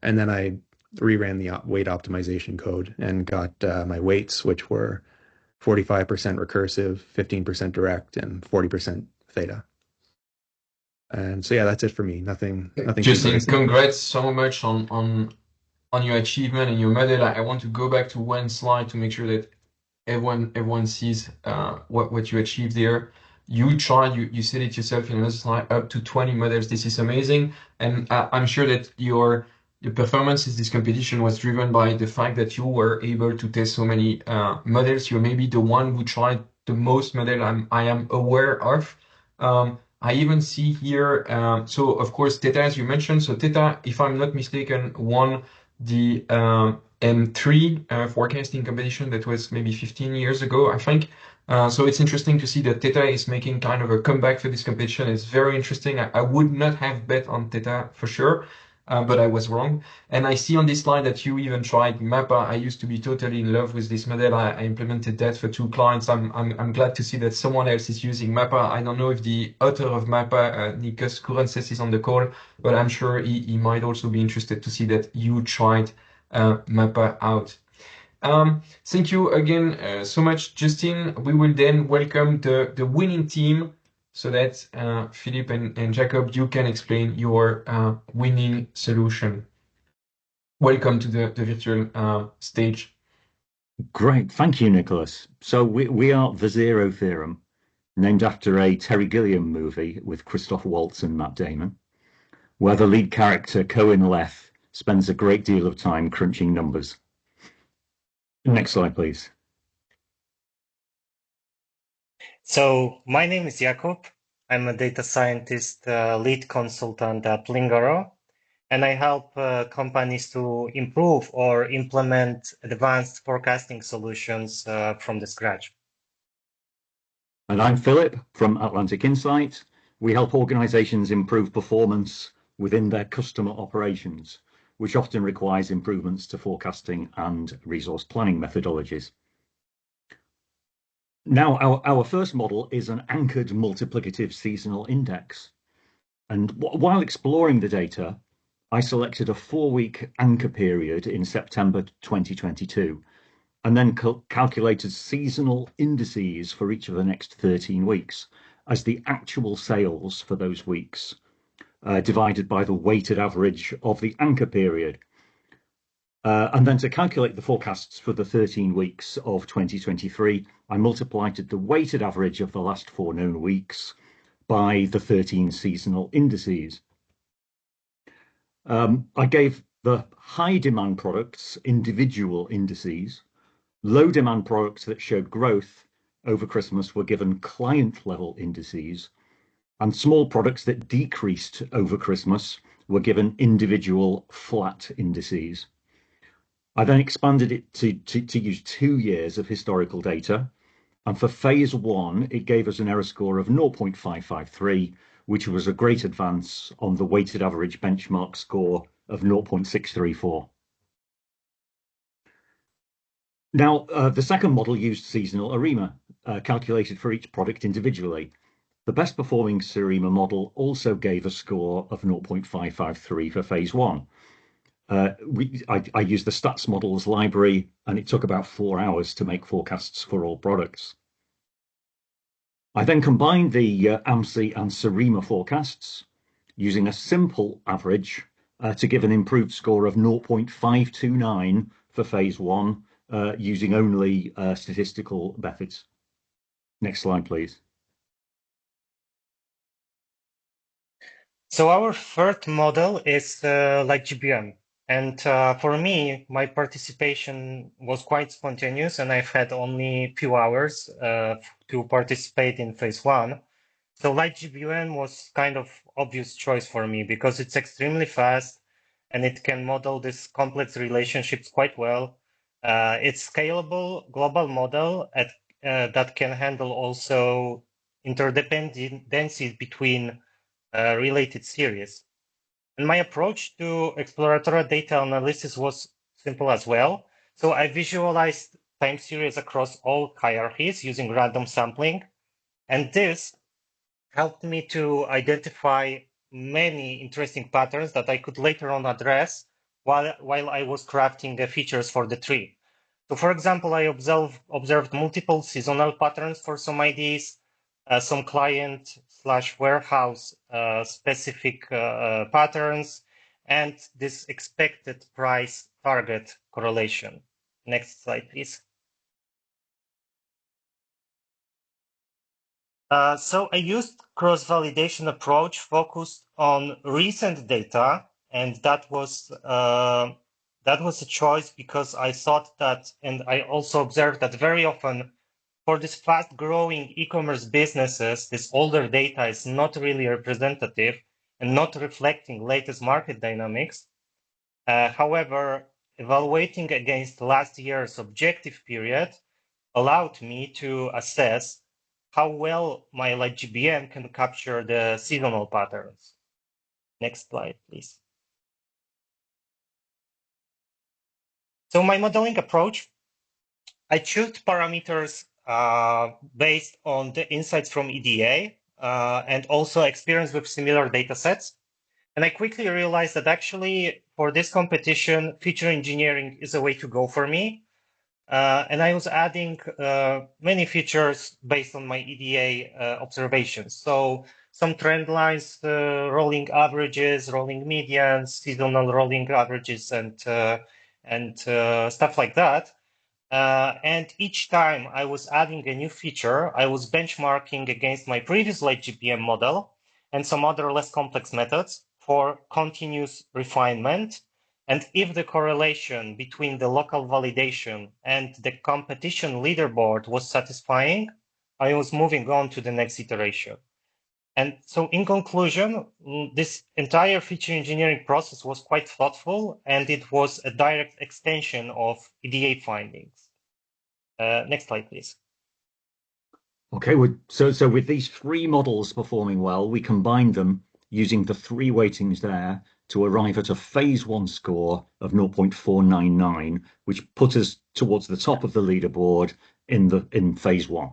and then I reran the weight optimization code and got my weights, which were 45% recursive, 15% direct, and 40% theta. And so yeah, that's it for me. Nothing. Justin, congrats so much on your achievement and your medal. I want to go back to one slide to make sure that everyone sees what you achieved there. You said it yourself in another slide, up to 20 models. This is amazing, and I'm sure that your performance in this competition was driven by the fact that you were able to test so many models. You're maybe the one who tried the most model I am aware of. I even see here, so of course, Theta, as you mentioned. So Theta, if I'm not mistaken, won the VN3 forecasting competition that was maybe 15 years ago, I think. So it's interesting to see that Theta is making kind of a comeback for this competition. It's very interesting. I would not have bet on Theta for sure, but I was wrong. And I see on this slide that you even tried Mappa. I used to be totally in love with this model. I implemented that for 2 clients. I'm glad to see that someone else is using Mappa. I don't know if the author of Mappa, Nikos Kourenses, is on the call, but I'm sure he might also be interested to see that you tried Mappa out. Thank you again so much, Justin. We will then welcome the winning team so that Philippe and Jacob, you can explain your winning solution. Welcome to the virtual stage. Great, thank you, Nicholas. So we are the Zero Theorem, named after a Terry Gilliam movie with Christoph Waltz and Matt Damon, where the lead character, Cohen Leth, spends a great deal of time crunching numbers. Next slide, please. So my name is Jakub. I'm a data scientist, lead consultant at Lingaro, and I help companies to improve or implement advanced forecasting solutions from the scratch. And I'm Philip from Atlantic Insight. We help organizations improve performance within their customer operations, which often requires improvements to forecasting and resource planning methodologies. Now, our first model is an anchored multiplicative seasonal index. And while exploring the data, I selected a 4-week anchor period in September 2022, and then calculated seasonal indices for each of the next 13 weeks as the actual sales for those weeks, divided by the weighted average of the anchor period. And then to calculate the forecasts for the 13 weeks of 2023, I multiplied the weighted average of the last 4 known weeks by the 13 seasonal indices. I gave the high demand products individual indices. Low demand products that showed growth over Christmas were given client level indices, and small products that decreased over Christmas were given individual flat indices. I then expanded it to use 2 years of historical data. And for phase 1, it gave us an error score of 0.553, which was a great advance on the weighted average benchmark score of 0.634. Now, the second model used seasonal ARIMA, calculated for each product individually. The best performing SARIMA model also gave a score of 0.553 for phase 1. I used the stats models library, and it took about 4 hours to make forecasts for all products. I then combined the AMSI and SARIMA forecasts using a simple average to give an improved score of 0.529 for phase 1 using only statistical methods. Next slide, please. So our third model is like GBM. And for me, my participation was quite spontaneous, and I've had only few hours to participate in phase 1. So like GBM was kind of obvious choice for me because it's extremely fast and it can model these complex relationships quite well. It's scalable global model that can handle also interdependency between related series. And my approach to exploratory data analysis was simple as well. So I visualized time series across all hierarchies using random sampling. And this helped me to identify many interesting patterns that I could later on address while I was crafting the features for the tree. So for example, I observed multiple seasonal patterns for some IDs, some client/warehouse specific patterns, and this expected price target correlation. Next slide, please. So I used cross-validation approach focused on recent data, and that was a choice because I thought that, and I also observed that very often for these fast-growing e-commerce businesses, this older data is not really representative and not reflecting latest market dynamics. However, evaluating against last year's objective period allowed me to assess how well my LightGBM can capture the seasonal patterns. Next slide, please. So my modeling approach, I chose parameters based on the insights from EDA and also experience with similar data sets. And I quickly realized that actually for this competition, feature engineering is a way to go for me. And I was adding many features based on my EDA observations. So some trend lines, rolling averages, rolling medians, seasonal rolling averages, and stuff like that. And each time I was adding a new feature, I was benchmarking against my previous LightGBM model and some other less complex methods for continuous refinement. And if the correlation between the local validation and the competition leaderboard was satisfying, I was moving on to the next iteration. And so in conclusion, this entire feature engineering process was quite thoughtful, and it was a direct extension of EDA findings. Next slide, please. Okay, so with these three models performing well, we combined them using the three weightings there to arrive at a phase one score of 0.499, which put us towards the top of the leaderboard in phase one.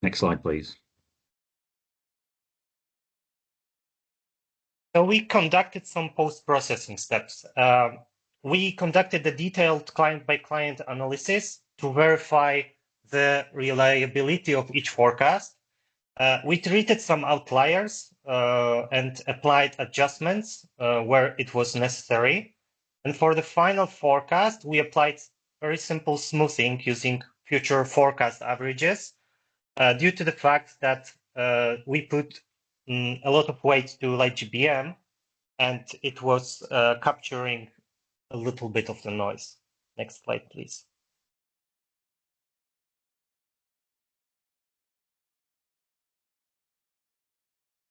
Next slide, please. So we conducted some post-processing steps. We conducted the detailed client-by-client analysis to verify the reliability of each forecast. We treated some outliers and applied adjustments where it was necessary. And for the final forecast, we applied very simple smoothing using future forecast averages due to the fact that we put a lot of weight to LightGBM, and it was capturing a little bit of the noise. Next slide, please.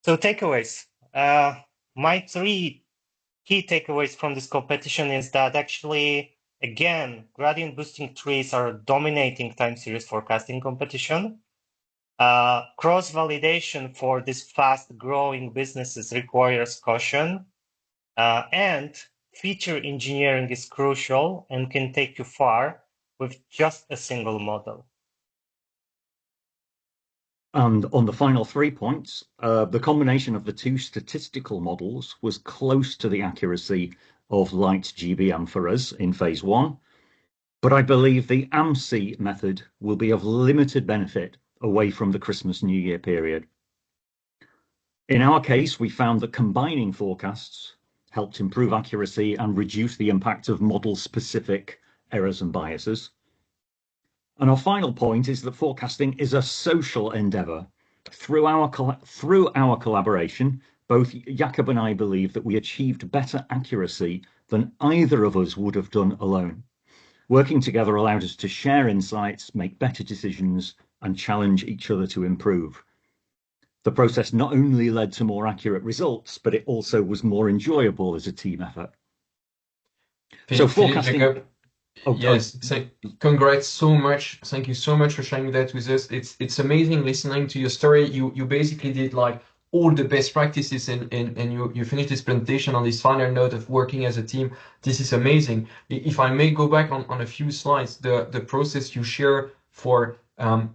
So takeaways. My three key takeaways from this competition is that actually, again, gradient boosting trees are dominating time series forecasting competition. Cross-validation for these fast-growing businesses requires caution, and feature engineering is crucial and can take you far with just a single model. And on the final 3 points, the combination of the two statistical models was close to the accuracy of LightGBM for us in phase one, but I believe the AMSI method will be of limited benefit away from the Christmas New Year period. In our case, we found that combining forecasts helped improve accuracy and reduce the impact of model-specific errors and biases. And our final point is that forecasting is a social endeavor. Through our collaboration, both Jakob and I believe that we achieved better accuracy than either of us would have done alone. Working together allowed us to share insights, make better decisions, and challenge each other to improve. The process not only led to more accurate results, but it also was more enjoyable as a team effort. So forecasting. Yes, so congrats so much. Thank you so much for sharing that with us. It's amazing listening to your story. You basically did like all the best practices and you finished this presentation on this final note of working as a team. This is amazing. If I may go back on a few slides, the process you share for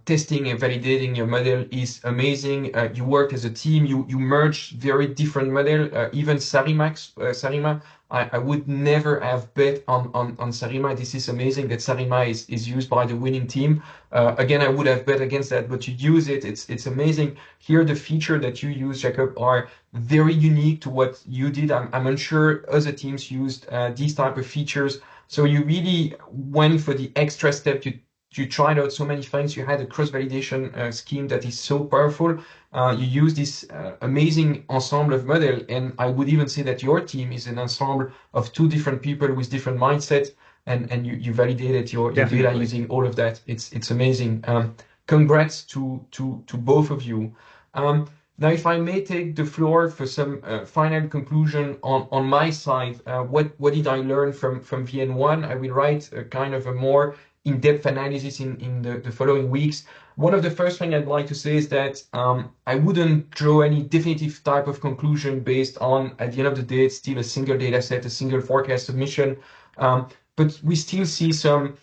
testing and validating your model is amazing. You worked as a team. You merged very different model. Even Sarima, I would never have bet on Sarima. This is amazing that Sarima is used by the winning team. Again, I would have bet against that, but you use it. It's amazing. Here, the feature that you use, Jakob, are very unique to what you did. I'm unsure other teams used these type of features. So you really went for the extra step. You tried out so many things. You had a cross-validation scheme that is so powerful. You use this amazing ensemble of model, and I would even say that your team is an ensemble of two different people with different mindsets, and you validated your data using all of that. It's amazing. Congrats to both of you. Now, if I may take the floor for some final conclusion on my side, what did I learn from VN1? I will write a kind of a more in-depth analysis in the following weeks. One of the first things I'd like to say is that I wouldn't draw any definitive type of conclusion based on, at the end of the day, it's still a single data set, a single forecast submission. But we still see some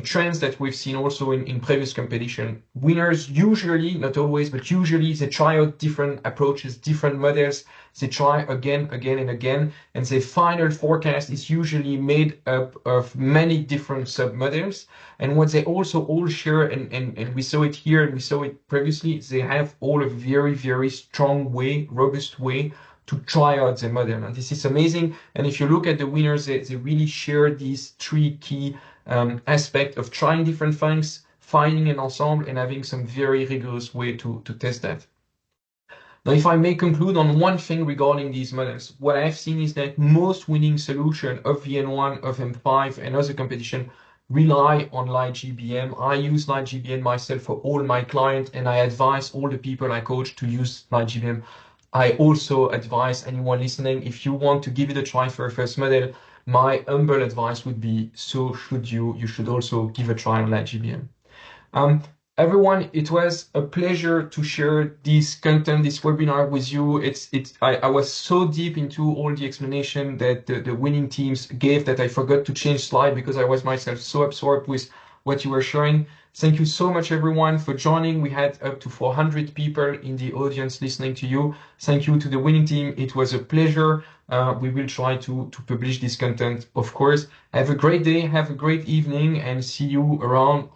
trends that we've seen also in previous competition. Winners usually, not always, but usually they try out different approaches, different models. They try again and again, and the final forecast is usually made up of many different sub-models. And what they also all share, and we saw it here and we saw it previously, they have all a very, very strong way, robust way to try out the model. And this is amazing. And if you look at the winners, they really share these three key aspect of trying different things, finding an ensemble, and having some very rigorous way to test that. Now, if I may conclude on one thing regarding these models, what I've seen is that most winning solution of VN1, of M5, and other competition rely on LightGBM. I use LightGBM myself for all my clients, and I advise all the people I coach to use LightGBM. I also advise anyone listening, if you want to give it a try for a first model, my humble advice would be, so should you. You should also give a try on LightGBM. Everyone, it was a pleasure to share this content, this webinar with you. I was so deep into all the explanation that the winning teams gave that I forgot to change slide because I was myself so absorbed with what you were sharing. Thank you so much, everyone, for joining. We had up to 400 people in the audience listening to you. Thank you to the winning team. It was a pleasure. We will try to publish this content, of course. Have a great day, have a great evening, and see you around